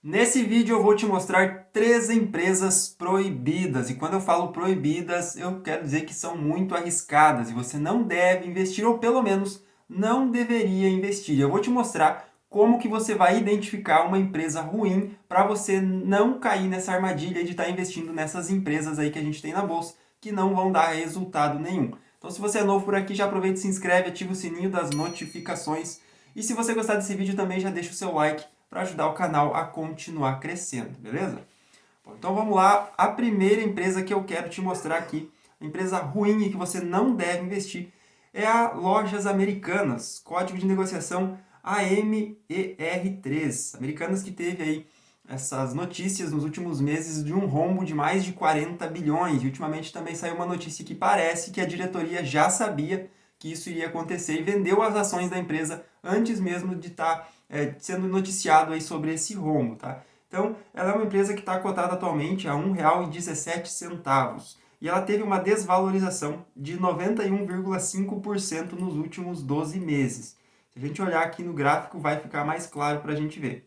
Nesse vídeo eu vou te mostrar 3 empresas proibidas. E quando eu falo proibidas, eu quero dizer que são muito arriscadas e você não deve investir, ou pelo menos não deveria investir. Eu vou te mostrar como que você vai identificar uma empresa ruim para você não cair nessa armadilha de estar investindo nessas empresas aí que a gente tem na bolsa, que não vão dar resultado nenhum. Então se você é novo por aqui, já aproveita e se inscreve, ativa o sininho das notificações. E se você gostar desse vídeo também, já deixa o seu like para ajudar o canal a continuar crescendo, beleza? Bom, então vamos lá, a primeira empresa que eu quero te mostrar aqui, a empresa ruim e que você não deve investir, é a Lojas Americanas, código de negociação AMER3. Americanas que teve aí essas notícias nos últimos meses de um rombo de mais de 40 bilhões. E ultimamente também saiu uma notícia que parece que a diretoria já sabia que isso iria acontecer e vendeu as ações da empresa antes mesmo de estar sendo noticiado aí sobre esse rombo, tá? Então, ela é uma empresa que está cotada atualmente a R$ 1,17 e ela teve uma desvalorização de 91,5% nos últimos 12 meses. Se a gente olhar aqui no gráfico, vai ficar mais claro para a gente ver.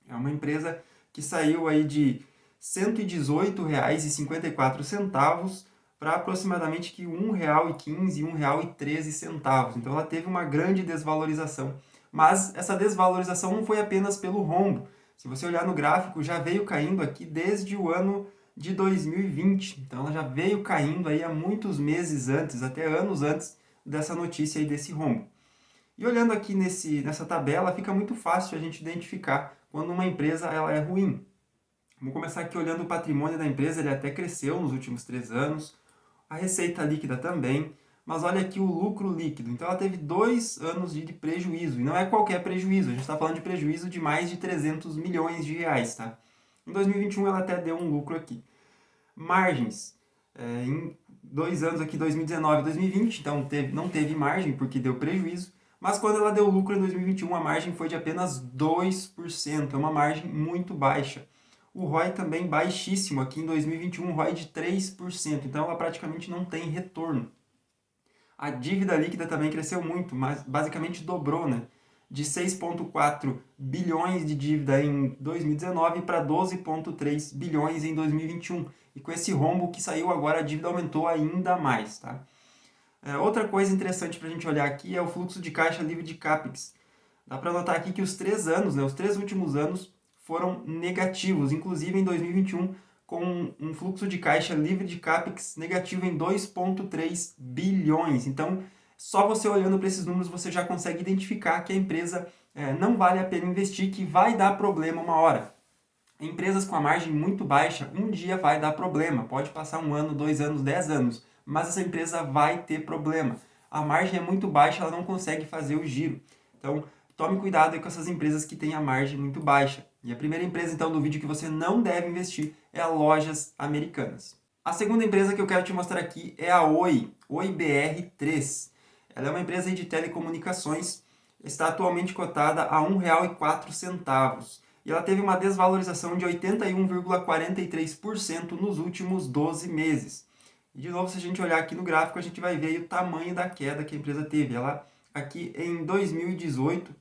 É uma empresa que saiu aí de R$ 118,54 para aproximadamente que R$ 1,15, R$ 1,13. Então ela teve uma grande desvalorização. Mas essa desvalorização não foi apenas pelo rombo. Se você olhar no gráfico, já veio caindo aqui desde o ano de 2020. Então ela já veio caindo aí há muitos meses antes, até anos antes dessa notícia aí desse rombo. E olhando aqui nessa tabela, fica muito fácil a gente identificar quando uma empresa ela é ruim. Vamos começar aqui olhando o patrimônio da empresa, ele até cresceu nos últimos 3 anos, a receita líquida também, mas olha aqui o lucro líquido. Então ela teve 2 anos de prejuízo, e não é qualquer prejuízo, a gente está falando de prejuízo de mais de 300 milhões de reais, tá? Em 2021 ela até deu um lucro aqui. Margens, em 2 anos aqui, 2019 e 2020, então não teve margem porque deu prejuízo, mas quando ela deu lucro em 2021, a margem foi de apenas 2%, é uma margem muito baixa. O ROI também baixíssimo, aqui em 2021, ROI de 3%, então ela praticamente não tem retorno. A dívida líquida também cresceu muito, mas basicamente dobrou, né? De 6,4 bilhões de dívida em 2019 para 12,3 bilhões em 2021. E com esse rombo que saiu agora, a dívida aumentou ainda mais, tá? Outra coisa interessante para a gente olhar aqui é o fluxo de caixa livre de CAPEX. Dá para notar aqui que os 3 anos, né, os 3 últimos anos foram negativos, inclusive em 2021, com um fluxo de caixa livre de CAPEX negativo em 2,3 bilhões. Então, só você olhando para esses números, você já consegue identificar que a empresa não vale a pena investir, que vai dar problema uma hora. Empresas com a margem muito baixa, um dia vai dar problema. Pode passar 1 ano, 2 anos, 10 anos, mas essa empresa vai ter problema. A margem é muito baixa, ela não consegue fazer o giro. Então, tome cuidado com essas empresas que têm a margem muito baixa. E a primeira empresa, então, do vídeo que você não deve investir é a Lojas Americanas. A segunda empresa que eu quero te mostrar aqui é a Oi, OIBR3. Ela é uma empresa de telecomunicações, está atualmente cotada a R$ 1,04. E ela teve uma desvalorização de 81,43% nos últimos 12 meses. E de novo, se a gente olhar aqui no gráfico, a gente vai ver aí o tamanho da queda que a empresa teve. Ela, aqui em 2018,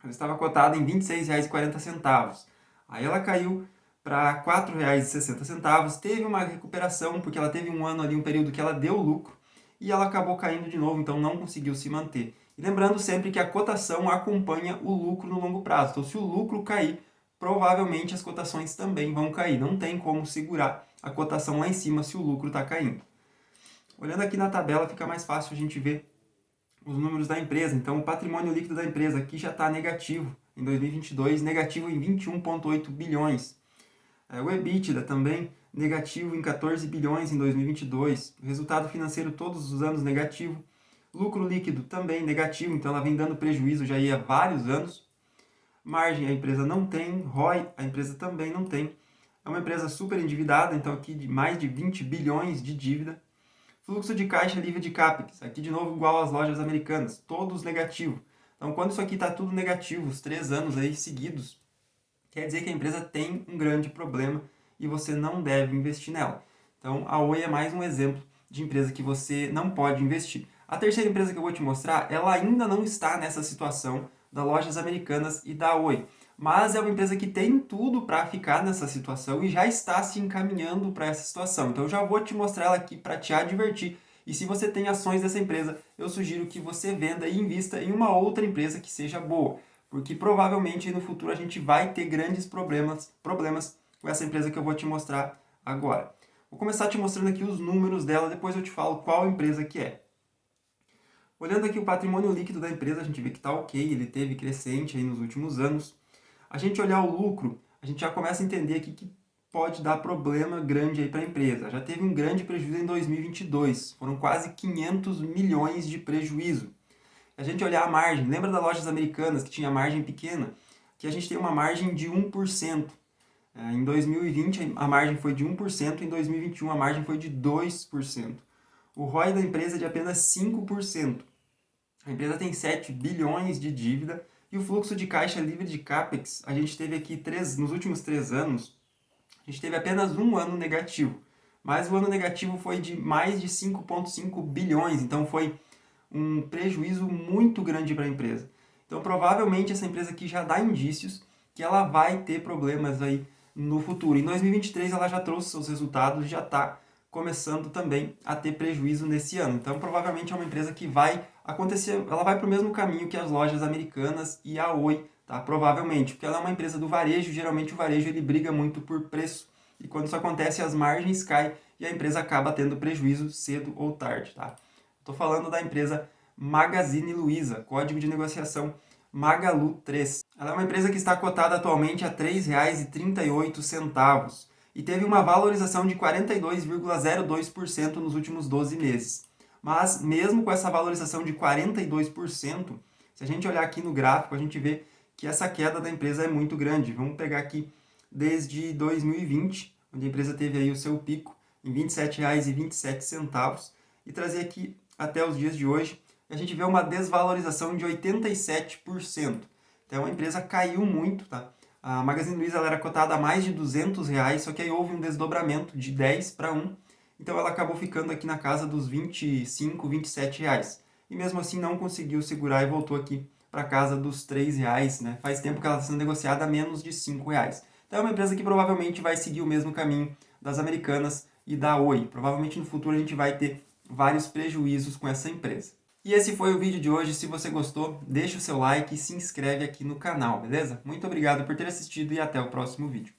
ela estava cotada em R$ 26,40. Aí ela caiu para R$ 4,60. Teve uma recuperação, porque ela teve um ano ali, um período que ela deu lucro, e ela acabou caindo de novo, então não conseguiu se manter. E lembrando sempre que a cotação acompanha o lucro no longo prazo. Então, se o lucro cair, provavelmente as cotações também vão cair. Não tem como segurar a cotação lá em cima se o lucro está caindo. Olhando aqui na tabela, fica mais fácil a gente ver os números da empresa. Então, o patrimônio líquido da empresa aqui já está negativo em 2022, negativo em 21,8 bilhões. O EBITDA também negativo em 14 bilhões em 2022. O resultado financeiro todos os anos negativo. Lucro líquido também negativo, então ela vem dando prejuízo já há vários anos. Margem a empresa não tem, ROI a empresa também não tem. É uma empresa super endividada, então aqui de mais de 20 bilhões de dívida. Fluxo de caixa livre de CAPEX, aqui de novo igual às lojas americanas, todos negativos. Então quando isso aqui está tudo negativo, os 3 anos aí seguidos, quer dizer que a empresa tem um grande problema e você não deve investir nela. Então a Oi é mais um exemplo de empresa que você não pode investir. A terceira empresa que eu vou te mostrar, ela ainda não está nessa situação das lojas americanas e da Oi, mas é uma empresa que tem tudo para ficar nessa situação e já está se encaminhando para essa situação. Então eu já vou te mostrar ela aqui para te advertir. E se você tem ações dessa empresa, eu sugiro que você venda e invista em uma outra empresa que seja boa, porque provavelmente no futuro a gente vai ter grandes problemas com essa empresa que eu vou te mostrar agora. Vou começar te mostrando aqui os números dela, depois eu te falo qual empresa que é. Olhando aqui o patrimônio líquido da empresa, a gente vê que está ok, ele teve crescente aí nos últimos anos. A gente olhar o lucro, a gente já começa a entender aqui que pode dar problema grande aí para a empresa. Já teve um grande prejuízo em 2022, foram quase 500 milhões de prejuízo. A gente olhar a margem, lembra das lojas americanas que tinha margem pequena? Que a gente tem uma margem de 1%. Em 2020 a margem foi de 1%, em 2021 a margem foi de 2%. O ROI da empresa é de apenas 5%. A empresa tem 7 bilhões de dívida e o fluxo de caixa livre de CAPEX, a gente teve aqui nos últimos 3 anos, a gente teve apenas um ano negativo. Mas o ano negativo foi de mais de 5,5 bilhões, então foi um prejuízo muito grande para a empresa. Então provavelmente essa empresa aqui já dá indícios que ela vai ter problemas aí no futuro. Em 2023 ela já trouxe seus resultados, já está começando também a ter prejuízo nesse ano. Então provavelmente é uma empresa que vai acontecer, ela vai para o mesmo caminho que as lojas americanas e a Oi, tá? Provavelmente, porque ela é uma empresa do varejo, geralmente o varejo ele briga muito por preço. E quando isso acontece, as margens caem e a empresa acaba tendo prejuízo cedo ou tarde, tá? Estou falando da empresa Magazine Luiza, código de negociação Magalu 3. Ela é uma empresa que está cotada atualmente a R$ 3,38 e teve uma valorização de 42,02% nos últimos 12 meses. Mas mesmo com essa valorização de 42%, se a gente olhar aqui no gráfico, a gente vê que essa queda da empresa é muito grande. Vamos pegar aqui desde 2020, onde a empresa teve aí o seu pico em R$ 27,27 e trazer aqui até os dias de hoje, a gente vê uma desvalorização de 87%. Então a empresa caiu muito, tá? A Magazine Luiza ela era cotada a mais de R$ 200, só que aí houve um desdobramento de 10 para 1, então ela acabou ficando aqui na casa dos R$ 25, R$ 27. E mesmo assim não conseguiu segurar e voltou aqui para casa dos R$ 3, né? Faz tempo que ela está sendo negociada a menos de R$ 5. Então é uma empresa que provavelmente vai seguir o mesmo caminho das americanas e da Oi. Provavelmente no futuro a gente vai ter vários prejuízos com essa empresa. E esse foi o vídeo de hoje. Se você gostou, deixa o seu like e se inscreve aqui no canal, beleza? Muito obrigado por ter assistido e até o próximo vídeo.